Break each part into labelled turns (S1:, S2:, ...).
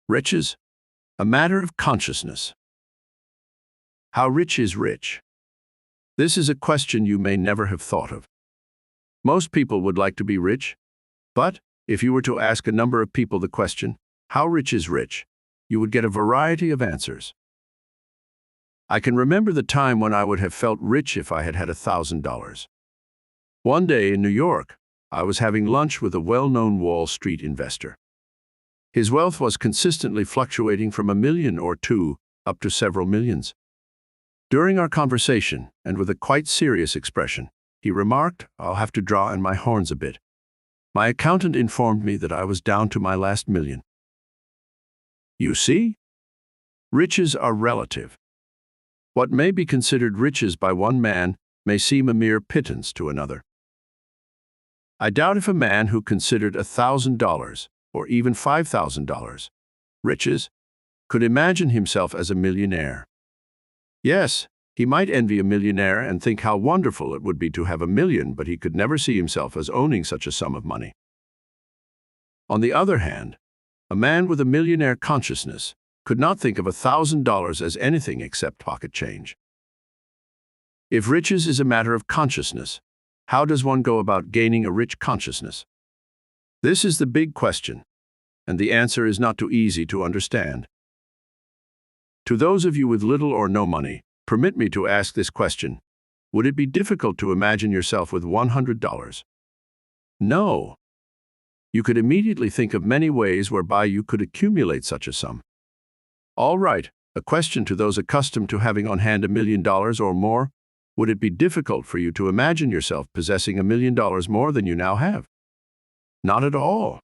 S1: Riches, a matter of consciousness. How rich is rich? This is a question you may never have thought of. Most people would like to be rich, but if you were to ask a number of people the question, how rich is rich, you would get a variety of answers. I can remember the time when I would have felt rich if I had had $1,000. One day in New York, I was having lunch with a well-known Wall Street investor. His wealth was consistently fluctuating from $1 million or $2 up to several millions. During our conversation, and with a quite serious expression, he remarked, "I'll have to draw in my horns a bit. My accountant informed me that I was down to my last $1 million." You see? Riches are relative. What may be considered riches by one man may seem a mere pittance to another. I doubt if a man who considered $1,000 or even $5,000 riches could imagine himself as a millionaire. Yes, he might envy a millionaire and think how wonderful it would be to have $1 million, but he could never see himself as owning such a sum of money. On the other hand, a man with a millionaire consciousness could not think of $1,000 as anything except pocket change. If riches is a matter of consciousness, how does one go about gaining a rich consciousness? This is the big question, and the answer is not too easy to understand. To those of you with little or no money, permit me to ask this question: would it be difficult to imagine yourself with $100? No. You could immediately think of many ways whereby you could accumulate such a sum. All right, a question to those accustomed to having on hand $1 million or more: would it be difficult for you to imagine yourself possessing $1 million more than you now have? Not at all.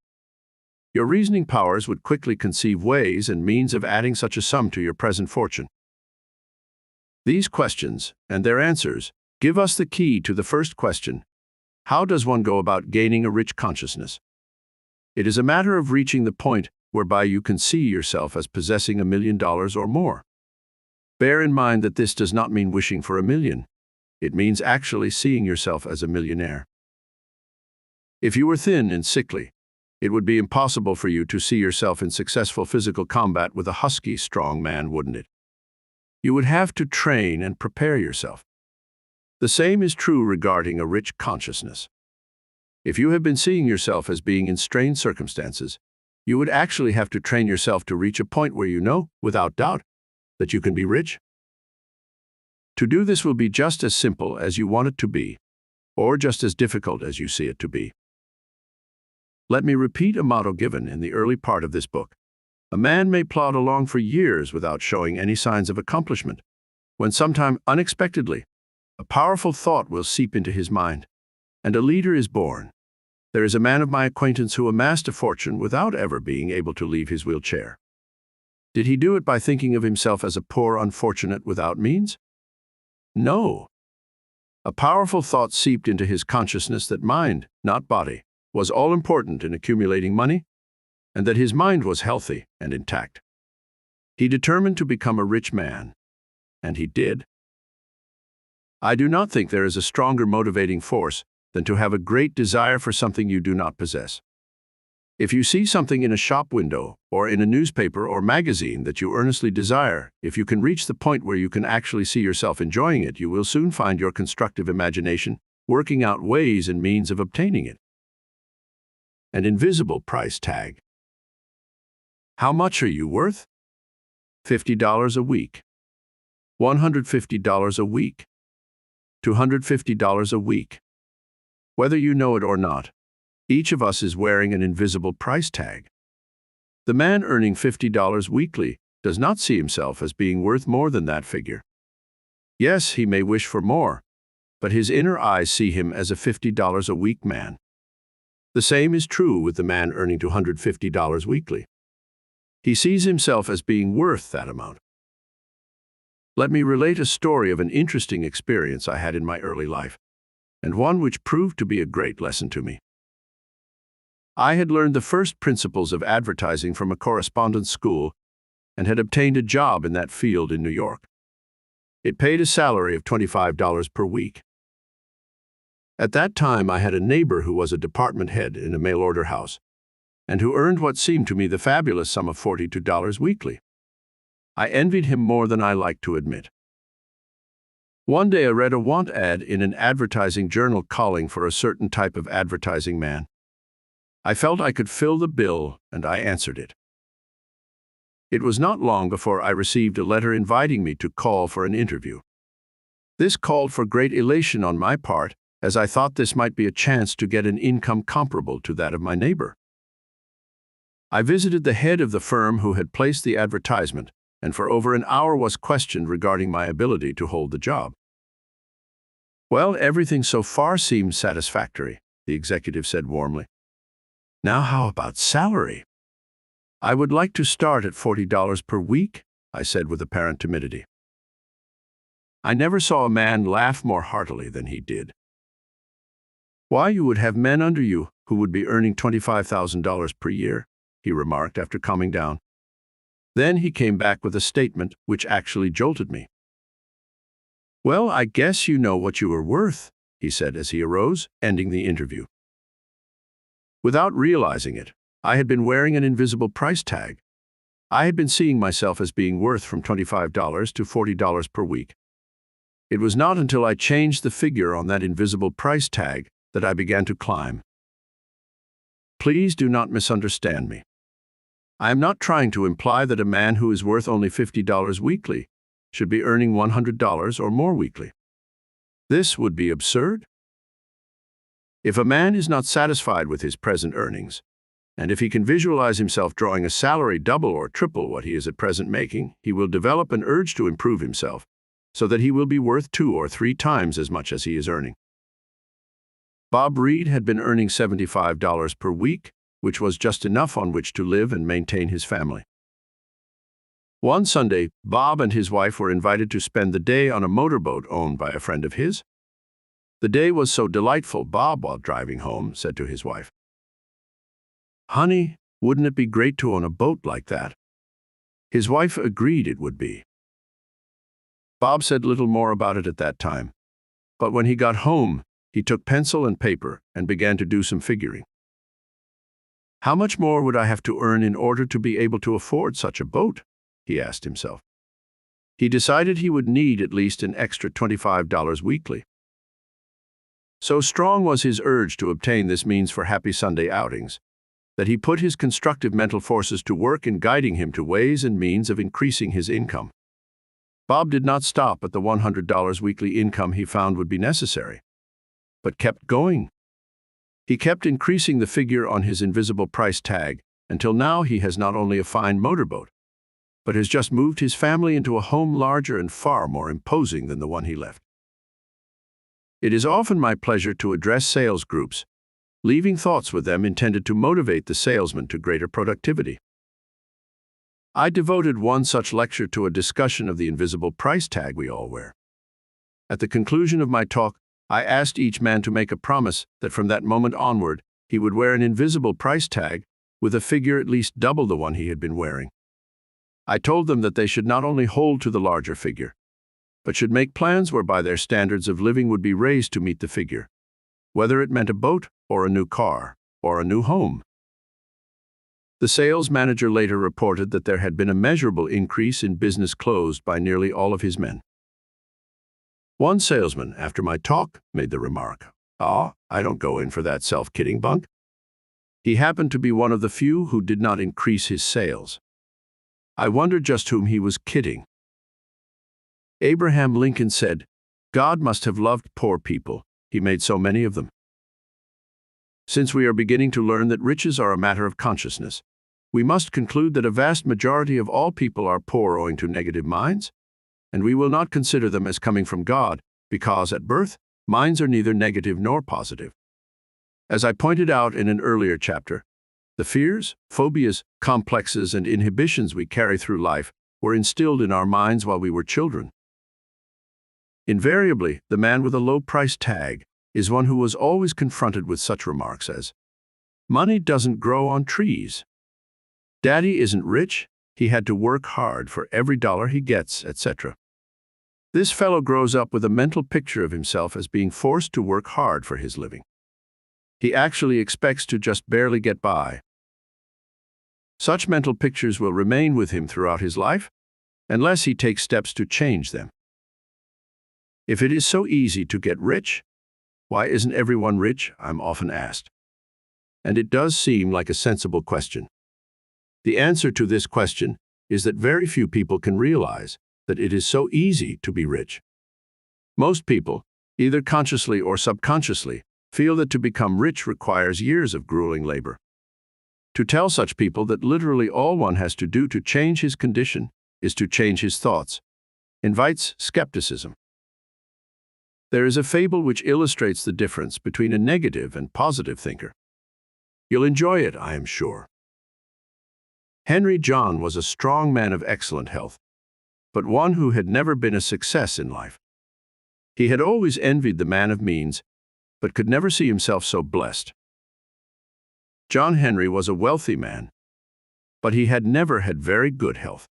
S1: Your reasoning powers would quickly conceive ways and means of adding such a sum to your present fortune. These questions, and their answers, give us the key to the first question: how does one go about gaining a rich consciousness? It is a matter of reaching the point whereby you can see yourself as possessing $1 million or more. Bear in mind that this does not mean wishing for $1 million. It means actually seeing yourself as a millionaire. If you were thin and sickly, it would be impossible for you to see yourself in successful physical combat with a husky, strong man, wouldn't it? You would have to train and prepare yourself. The same is true regarding a rich consciousness. If you have been seeing yourself as being in strained circumstances, you would actually have to train yourself to reach a point where you know, without doubt, that you can be rich. To do this will be just as simple as you want it to be, or just as difficult as you see it to be. Let me repeat a motto given in the early part of this book. A man may plod along for years without showing any signs of accomplishment, when sometime unexpectedly, a powerful thought will seep into his mind, and a leader is born. There is a man of my acquaintance who amassed a fortune without ever being able to leave his wheelchair. Did he do it by thinking of himself as a poor unfortunate without means? No. A powerful thought seeped into his consciousness that mind, not body, was all important in accumulating money, and that his mind was healthy and intact. He determined to become a rich man, and he did. I do not think there is a stronger motivating force than to have a great desire for something you do not possess. If you see something in a shop window or in a newspaper or magazine that you earnestly desire, if you can reach the point where you can actually see yourself enjoying it, you will soon find your constructive imagination working out ways and means of obtaining it. An invisible price tag. How much are you worth? $50 a week. $150 a week. $250 a week. Whether you know it or not, each of us is wearing an invisible price tag. The man earning $50 weekly does not see himself as being worth more than that figure. Yes, he may wish for more, but his inner eyes see him as a $50 a week man. The same is true with the man earning $250 weekly. He sees himself as being worth that amount. Let me relate a story of an interesting experience I had in my early life, and one which proved to be a great lesson to me. I had learned the first principles of advertising from a correspondence school and had obtained a job in that field in New York. It paid a salary of $25 per week. At that time, I had a neighbor who was a department head in a mail-order house, and who earned what seemed to me the fabulous sum of $42 weekly. I envied him more than I liked to admit. One day I read a want ad in an advertising journal calling for a certain type of advertising man. I felt I could fill the bill, and I answered it. It was not long before I received a letter inviting me to call for an interview. This called for great elation on my part, as I thought this might be a chance to get an income comparable to that of my neighbor. I visited the head of the firm who had placed the advertisement, and for over an hour was questioned regarding my ability to hold the job. "Well, everything so far seems satisfactory," the executive said warmly. "Now how about salary?" "I would like to start at $40 per week," I said with apparent timidity. I never saw a man laugh more heartily than he did. "Why, you would have men under you who would be earning $25,000 per year," he remarked after calming down. Then he came back with a statement which actually jolted me. "Well, I guess you know what you are worth," he said as he arose, ending the interview. Without realizing it, I had been wearing an invisible price tag. I had been seeing myself as being worth from $25 to $40 per week. It was not until I changed the figure on that invisible price tag that I began to climb. Please do not misunderstand me. I am not trying to imply that a man who is worth only $50 weekly should be earning $100 or more weekly. This would be absurd. If a man is not satisfied with his present earnings, and if he can visualize himself drawing a salary double or triple what he is at present making, he will develop an urge to improve himself, so that he will be worth 2 or 3 times as much as he is earning. Bob Reed had been earning $75 per week, which was just enough on which to live and maintain his family. One Sunday, Bob and his wife were invited to spend the day on a motorboat owned by a friend of his. The day was so delightful, Bob, while driving home, said to his wife, "Honey, wouldn't it be great to own a boat like that?" His wife agreed it would be. Bob said little more about it at that time, but when he got home, he took pencil and paper and began to do some figuring. "How much more would I have to earn in order to be able to afford such a boat?" he asked himself. He decided he would need at least an extra $25 weekly. So strong was his urge to obtain this means for happy Sunday outings, that he put his constructive mental forces to work in guiding him to ways and means of increasing his income. Bob did not stop at the $100 weekly income he found would be necessary, but kept going. He kept increasing the figure on his invisible price tag until now he has not only a fine motorboat, but has just moved his family into a home larger and far more imposing than the one he left. It is often my pleasure to address sales groups, leaving thoughts with them intended to motivate the salesman to greater productivity. I devoted one such lecture to a discussion of the invisible price tag we all wear. At the conclusion of my talk, I asked each man to make a promise that from that moment onward, he would wear an invisible price tag with a figure at least double the one he had been wearing. I told them that they should not only hold to the larger figure, but should make plans whereby their standards of living would be raised to meet the figure, whether it meant a boat or a new car or a new home. The sales manager later reported that there had been a measurable increase in business closed by nearly all of his men. One salesman, after my talk, made the remark, "I don't go in for that self-kidding bunk." He happened to be one of the few who did not increase his sales. I wondered just whom he was kidding. Abraham Lincoln said, "God must have loved poor people. He made so many of them." Since we are beginning to learn that riches are a matter of consciousness, we must conclude that a vast majority of all people are poor owing to negative minds, and we will not consider them as coming from God, because at birth, minds are neither negative nor positive. As I pointed out in an earlier chapter, the fears, phobias, complexes, and inhibitions we carry through life were instilled in our minds while we were children. Invariably, the man with a low price tag is one who was always confronted with such remarks as, "Money doesn't grow on trees," "Daddy isn't rich, he had to work hard for every dollar he gets," etc. This fellow grows up with a mental picture of himself as being forced to work hard for his living. He actually expects to just barely get by. Such mental pictures will remain with him throughout his life, unless he takes steps to change them. If it is so easy to get rich, why isn't everyone rich? I'm often asked. And it does seem like a sensible question. The answer to this question is that very few people can realize that it is so easy to be rich. Most people, either consciously or subconsciously, feel that to become rich requires years of grueling labor. To tell such people that literally all one has to do to change his condition is to change his thoughts invites skepticism. There is a fable which illustrates the difference between a negative and positive thinker. You'll enjoy it, I am sure. Henry John was a strong man of excellent health, but one who had never been a success in life. He had always envied the man of means, but could never see himself so blessed. John Henry was a wealthy man, but he had never had very good health.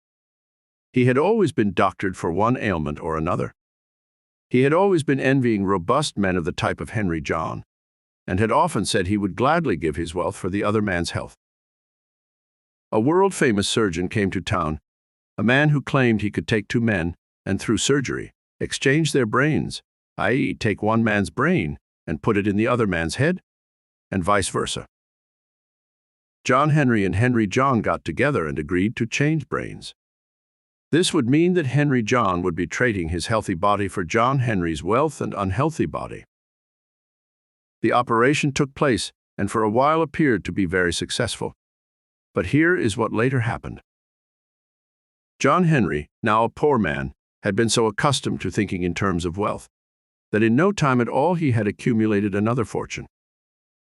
S1: He had always been doctored for one ailment or another. He had always been envying robust men of the type of Henry John, and had often said he would gladly give his wealth for the other man's health. A world-famous surgeon came to town, a man who claimed he could take two men and, through surgery, exchange their brains, i.e., take one man's brain and put it in the other man's head, and vice versa. John Henry and Henry John got together and agreed to change brains. This would mean that Henry John would be trading his healthy body for John Henry's wealth and unhealthy body. The operation took place and for a while appeared to be very successful. But here is what later happened. John Henry, now a poor man, had been so accustomed to thinking in terms of wealth that in no time at all he had accumulated another fortune.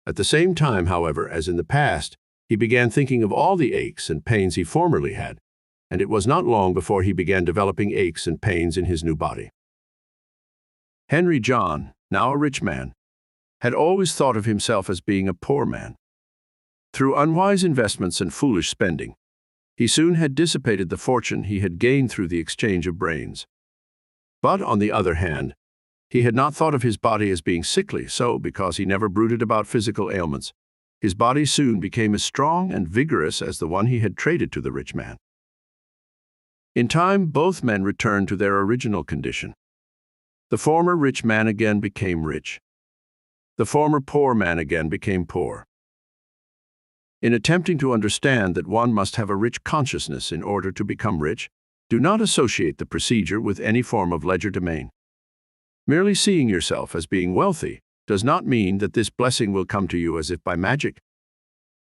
S1: At the same time, however, as in the past, he began thinking of all the aches and pains he formerly had, and it was not long before he began developing aches and pains in his new body. Henry John, now a rich man, had always thought of himself as being a poor man. Through unwise investments and foolish spending, he soon had dissipated the fortune he had gained through the exchange of brains. But, on the other hand, he had not thought of his body as being sickly, so, because he never brooded about physical ailments, his body soon became as strong and vigorous as the one he had traded to the rich man. In time, both men returned to their original condition. The former rich man again became rich. The former poor man again became poor. In attempting to understand that one must have a rich consciousness in order to become rich, do not associate the procedure with any form of legerdemain. Merely seeing yourself as being wealthy does not mean that this blessing will come to you as if by magic.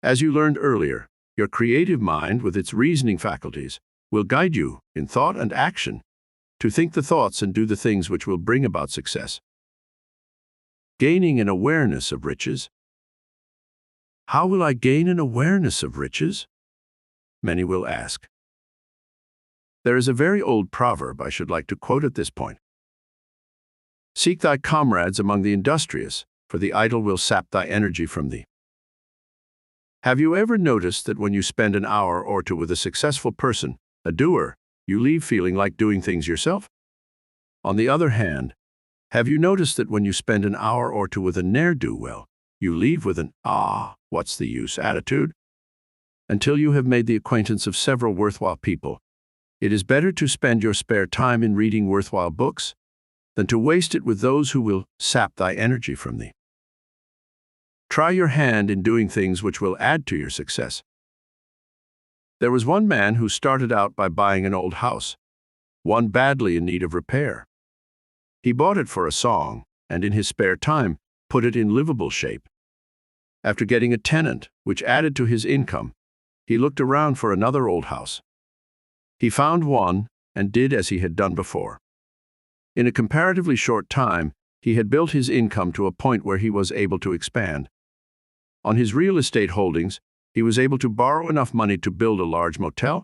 S1: As you learned earlier, your creative mind, with its reasoning faculties, will guide you, in thought and action, to think the thoughts and do the things which will bring about success. Gaining an awareness of riches. How will I gain an awareness of riches? Many will ask. There is a very old proverb I should like to quote at this point. Seek thy comrades among the industrious, for the idle will sap thy energy from thee. Have you ever noticed that when you spend an hour or two with a successful person, a doer, you leave feeling like doing things yourself? On the other hand, have you noticed that when you spend an hour or two with a ne'er-do-well, you leave with an what's the use attitude? Until you have made the acquaintance of several worthwhile people, it is better to spend your spare time in reading worthwhile books than to waste it with those who will sap thy energy from thee. Try your hand in doing things which will add to your success. There was one man who started out by buying an old house, one badly in need of repair. He bought it for a song, and in his spare time put it in livable shape. After getting a tenant, which added to his income, he looked around for another old house. He found one and did as he had done before. In a comparatively short time, he had built his income to a point where he was able to expand. On his real estate holdings, he was able to borrow enough money to build a large motel,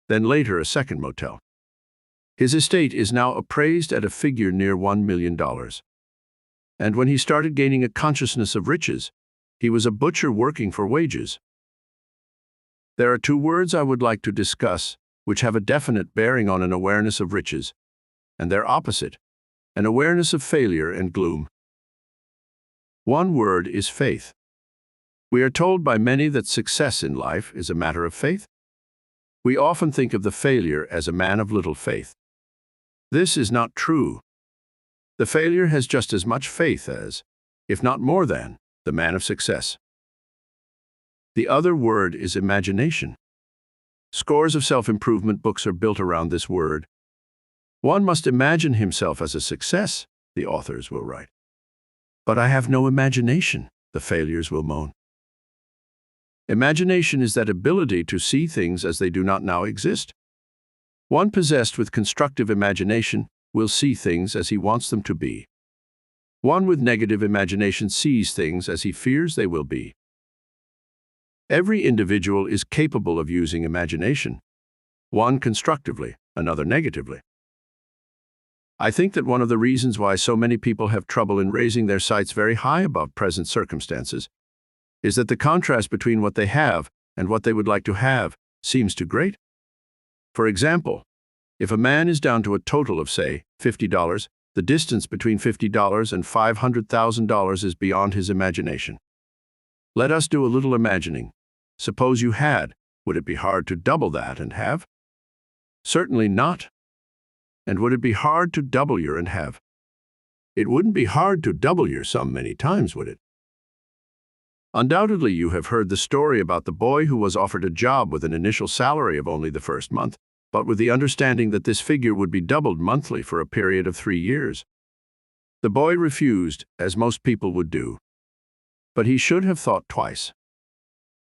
S1: then later a second motel. His estate is now appraised at a figure near $1 million. And when he started gaining a consciousness of riches, he was a butcher working for wages. There are two words I would like to discuss which have a definite bearing on an awareness of riches, and their opposite, an awareness of failure and gloom. One word is faith. We are told by many that success in life is a matter of faith. We often think of the failure as a man of little faith. This is not true. The failure has just as much faith as, if not more than, the man of success. The other word is imagination. Scores of self-improvement books are built around this word. One must imagine himself as a success, the authors will write. But I have no imagination, the failures will moan. Imagination is that ability to see things as they do not now exist. One possessed with constructive imagination will see things as he wants them to be. One with negative imagination sees things as he fears they will be. Every individual is capable of using imagination, one constructively, another negatively. I think that one of the reasons why so many people have trouble in raising their sights very high above present circumstances is that the contrast between what they have and what they would like to have seems too great. For example, if a man is down to a total of, say, $50, the distance between $50 and $500,000 is beyond his imagination. Let us do a little imagining. Suppose you had, would it be hard to double that and have? Certainly not. And would it be hard to double your and have? It wouldn't be hard to double your sum many times, would it? Undoubtedly, you have heard the story about the boy who was offered a job with an initial salary of only the first month, but with the understanding that this figure would be doubled monthly for a period of 3 years. The boy refused, as most people would do. But he should have thought twice.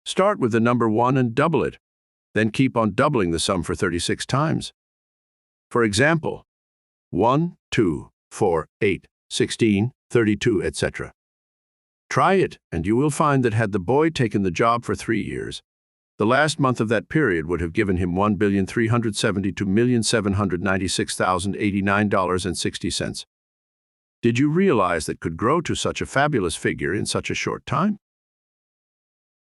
S1: Start with the number 1 and double it, then keep on doubling the sum for 36 times. For example, 1, 2, 4, 8, 16, 32, etc. Try it, and you will find that had the boy taken the job for 3 years, the last month of that period would have given him $1,372,796,089.60. Did you realize that could grow to such a fabulous figure in such a short time?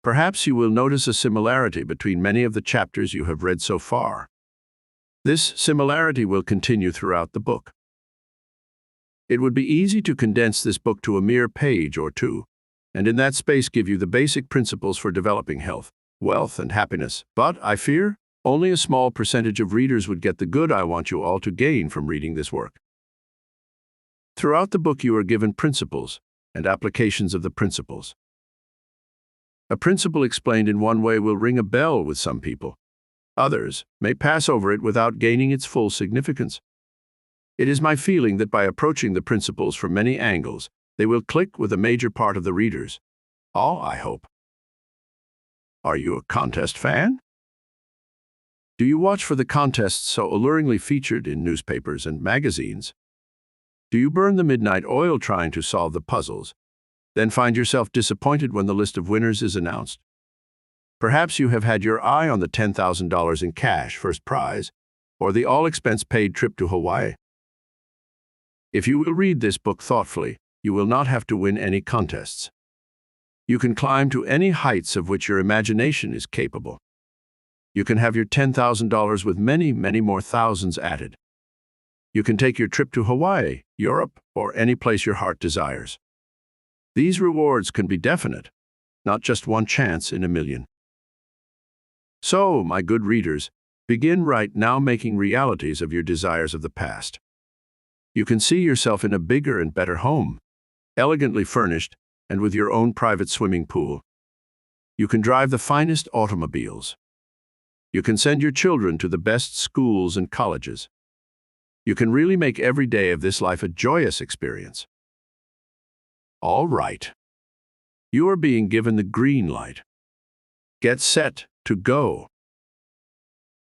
S1: Perhaps you will notice a similarity between many of the chapters you have read so far. This similarity will continue throughout the book. It would be easy to condense this book to a mere page or two, and in that space give you the basic principles for developing health, wealth, and happiness. But, I fear, only a small percentage of readers would get the good I want you all to gain from reading this work. Throughout the book you are given principles and applications of the principles. A principle explained in one way will ring a bell with some people. Others may pass over it without gaining its full significance. It is my feeling that by approaching the principles from many angles, they will click with a major part of the readers. All, I hope. Are you a contest fan? Do you watch for the contests so alluringly featured in newspapers and magazines? Do you burn the midnight oil trying to solve the puzzles, then find yourself disappointed when the list of winners is announced? Perhaps you have had your eye on the $10,000 in cash first prize, or the all-expense-paid trip to Hawaii. If you will read this book thoughtfully, you will not have to win any contests. You can climb to any heights of which your imagination is capable. You can have your $10,000 with many, many more thousands added. You can take your trip to Hawaii, Europe, or any place your heart desires. These rewards can be definite, not just one chance in a million. So, my good readers, begin right now making realities of your desires of the past. You can see yourself in a bigger and better home, elegantly furnished and with your own private swimming pool. You can drive the finest automobiles. You can send your children to the best schools and colleges. You can really make every day of this life a joyous experience. All right. You are being given the green light. Get set to go.